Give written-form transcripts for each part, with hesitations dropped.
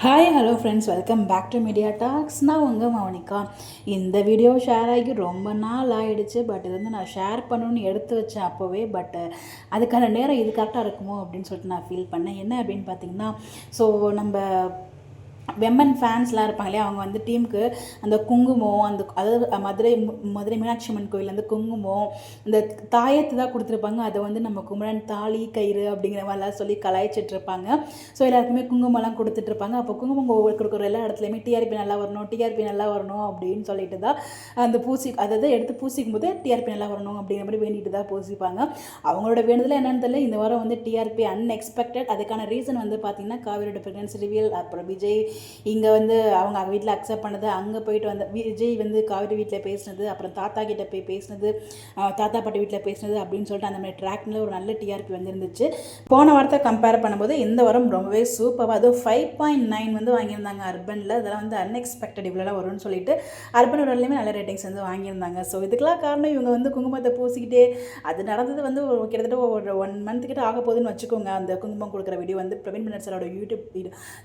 Hi hello friends, welcome back to media talks. நான் உங்கள் மௌனிகா. இந்த வீடியோ ஷேர் ஆகி ரொம்ப நாள் ஆகிடுச்சு. பட் இது வந்து நான் ஷேர் பண்ணணும்னு எடுத்து வச்சேன் அப்போவே. பட் அதுக்கான நேரம் இது கரெக்டாக இருக்குமோ அப்படின்னு சொல்லிட்டு நான் ஃபீல் பண்ணேன். என்ன அப்படின்னு பார்த்தீங்கன்னா, ஸோ நம்ம விமன் ஃபேன்ஸ்லாம் இருப்பாங்க இல்லையா, அவங்க வந்து டீமுக்கு அந்த குங்குமம், அந்த அதாவது மதுரை மீனாட்சி அம்மன் கோயில் அந்த குங்குமம், இந்த தாயத்து தான் கொடுத்துருப்பாங்க. அதை வந்து நம்ம குமரன் தாலி கயிறு அப்படிங்கிற மாதிரிலாம் சொல்லி கலாய்ச்சிட்ருப்பாங்க. ஸோ எல்லாருக்குமே குங்குமம்லாம் கொடுத்துட்ருப்பாங்க. அப்போ குங்குமம் கொடுக்குற எல்லா இடத்துலையுமே டிஆர்பி நல்லா வரணும் அப்படின்னு சொல்லிட்டு தான் அந்த அதாவது எடுத்து பூசிக்கும் போது டிஆர்பி நல்லா வரணும் அப்படிங்கிற மாதிரி வேண்டிட்டு தான் பூசிப்பாங்க. அவங்களோட வேண்டுதல் என்னன்னு தெரியல. இந்த வாரம் வந்து டிஆர்பி அன்எக்ஸ்பெக்டட். அதுக்கான ரீசன் வந்து பார்த்தீங்கன்னா, காவிரியோட ப்ரெக்னன்சி ரிவீல், அப்புறம் விஜய் இங்கே வந்து அவங்க வீட்டில் அக்செப்ட் பண்ணது, அங்கே போயிட்டு வந்து விஜய் வந்து காவிரி வீட்டில் பேசினது, அப்புறம் தாத்தா கிட்டே போய் பேசினது, தாத்தா பாட்டி வீட்டில் பேசினது அப்படின்னு சொல்லிட்டு அந்த மாதிரி ட்ராக்ல ஒரு நல்ல டிஆர்பி வந்துருந்துச்சு. போன வாரத்தை கம்பேர் பண்ணும்போது இந்த வாரம் ரொம்பவே சூப்பராக, அதுவும் 5.9 வந்து வாங்கியிருந்தாங்க அர்பனில். அதெல்லாம் வந்து அன்எக்ஸ்பெக்டட் இவ்வளோலாம் வரும்னு சொல்லிட்டு அர்பன் ஊர்லேயுமே நல்ல ரேட்டிங்ஸ் வந்து வாங்கியிருந்தாங்க. ஸோ இதுக்கெல்லாம் காரணம் இவங்க வந்து குங்குமத்தை பூசிக்கிட்டே அது நடந்தது வந்து கிட்டத்தட்ட ஒரு 1 மந்த் கிட்ட ஆக போகுதுன்னு வச்சுக்கோங்க. அந்த குங்குமம் கொடுக்குற வீடியோ வந்து பிரவீன் மன்னர் சாரோட யூடியூப்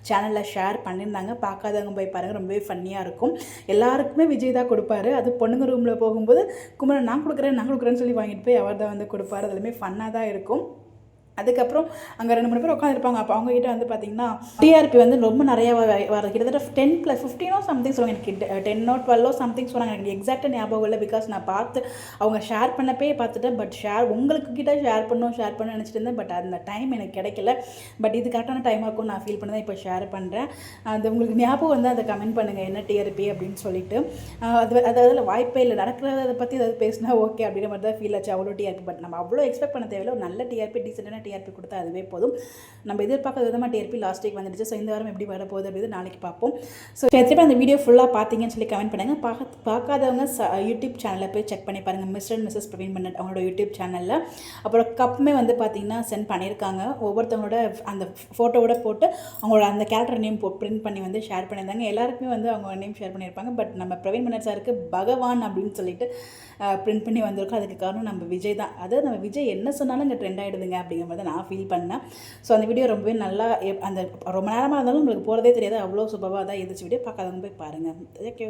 சேனலில் ஷேர் பண்ணியிருந்தாங்க. பார்க்காதவங்க போய் பாருங்கள், ரொம்பவே ஃபன்னியாக இருக்கும். எல்லாருக்குமே விஜய் தான் கொடுப்பாரு. அது பொண்ணுங்க ரூமில் போகும்போது குமரன் நான் கொடுக்குறேன்னு சொல்லி வாங்கிட்டு போய் அவர் தான் வந்து கொடுப்பாரு. அதுலேயுமே ஃபன்னாக தான் இருக்கும். அதுக்கப்புறம் அங்கே 2-3 பேர் உட்காந்துருப்பாங்க. அப்போ அவங்ககிட்ட வந்து பார்த்திங்கன்னா டிஆர்பி வந்து ரொம்ப நிறையா வர கிட்டத்தட்ட 10+15 சம்திங் சொல்லுவாங்க. எனக்கு 10 or 12 சம்திங் சொன்னாங்க. எனக்கு எக்ஸாக்டாக ஞாபகம் இல்லை. பிகாஸ் நான் பார்த்து அவங்க ஷேர் பண்ணப்பே பார்த்துட்டேன். பட் உங்களுக்கு கிட்ட ஷேர் பண்ணணும்னு நினச்சிட்டு இருந்தேன். பட் அந்த டைம் எனக்கு கிடைக்கல. பட் இது கரெக்டான டைமாக இருக்கும் நான் ஃபீல் பண்ணி தான் இப்போ ஷேர் பண்ணுறேன். அது உங்களுக்கு ஞாபகம் வந்து அதை கமெண்ட் பண்ணுங்கள் என்ன டிஆர்பி அப்படின்னு சொல்லிட்டு. அதாவது வாய்ப்பே இல்லை, நடக்கிறத பற்றி ஏதாவது பேசினா ஓகே அப்படிங்கிற மாதிரி தான் ஃபீல் ஆச்சு. அவ்வளோ டிஆர்பி பட் நம்ம அவ்வளோ எக்ஸ்பெக்ட் பண்ண தேவையில்லை. ஒரு நல்ல டிஆர்பி, டீசெண்டான டிஆர்பி கொடுத்தா அதுவே போதும். நம்ம எதிர்பார்க்காத விதமாக டிஆர்பி லாஸ்ட் வீக் வந்துடுச்சு. ஸோ இந்த வாரம் எப்படி வர போகுது அப்படின்னு நாளைக்கு பார்ப்போம். ஸோ திருப்பி அந்த வீடியோ ஃபுல்லாக பார்த்தீங்கன்னு சொல்லி கமெண்ட் பண்ணுங்கள். பார்க்காதவங்க யூடியூப் சேனலில் போய் செக் பண்ணி பாருங்கள். மிஸ்டர் அண்ட் மிஸ்ஸஸ் பிரவீன் மன்னர் அவங்களோட யூடியூப் சேனலில். அப்புறம் கப்புமே வந்து பார்த்திங்கன்னா சென்ட் பண்ணியிருக்காங்க. ஒவ்வொருத்தவங்களோட அந்த ஃபோட்டோவோட போட்டு அவங்களோட அந்த கேரக்டர் நேம் பிரிண்ட் பண்ணி வந்து ஷேர் பண்ணியிருந்தாங்க. எல்லாருக்குமே வந்து அவங்க நேம் ஷேர் பண்ணியிருப்பாங்க. பட் நம்ம பிரவீன் மன்னர் சாருக்கு பகவான் அப்படின்னு சொல்லிட்டு பிரிண்ட் பண்ணி வந்திருக்கோம். அதுக்கு காரணம் நம்ம விஜய் தான். அதாவது நம்ம விஜய் என்ன சொன்னாலும் இங்கே ட்ரெண்ட் ஆகிடுதுங்க அப்படிங்கிற மாதிரி தான் நான் ஃபீல் பண்ணேன். ஸோ அந்த வீடியோ ரொம்பவே நல்லா, அந்த ரொம்ப நேரமாக இருந்தாலும் உங்களுக்கு போகிறதே தெரியாது, அவ்வளோ சூப்பராக தான் இருந்துச்சு வீடியோ. பார்க்காதவங்க போய் பாருங்கள். தேங்க்யூ.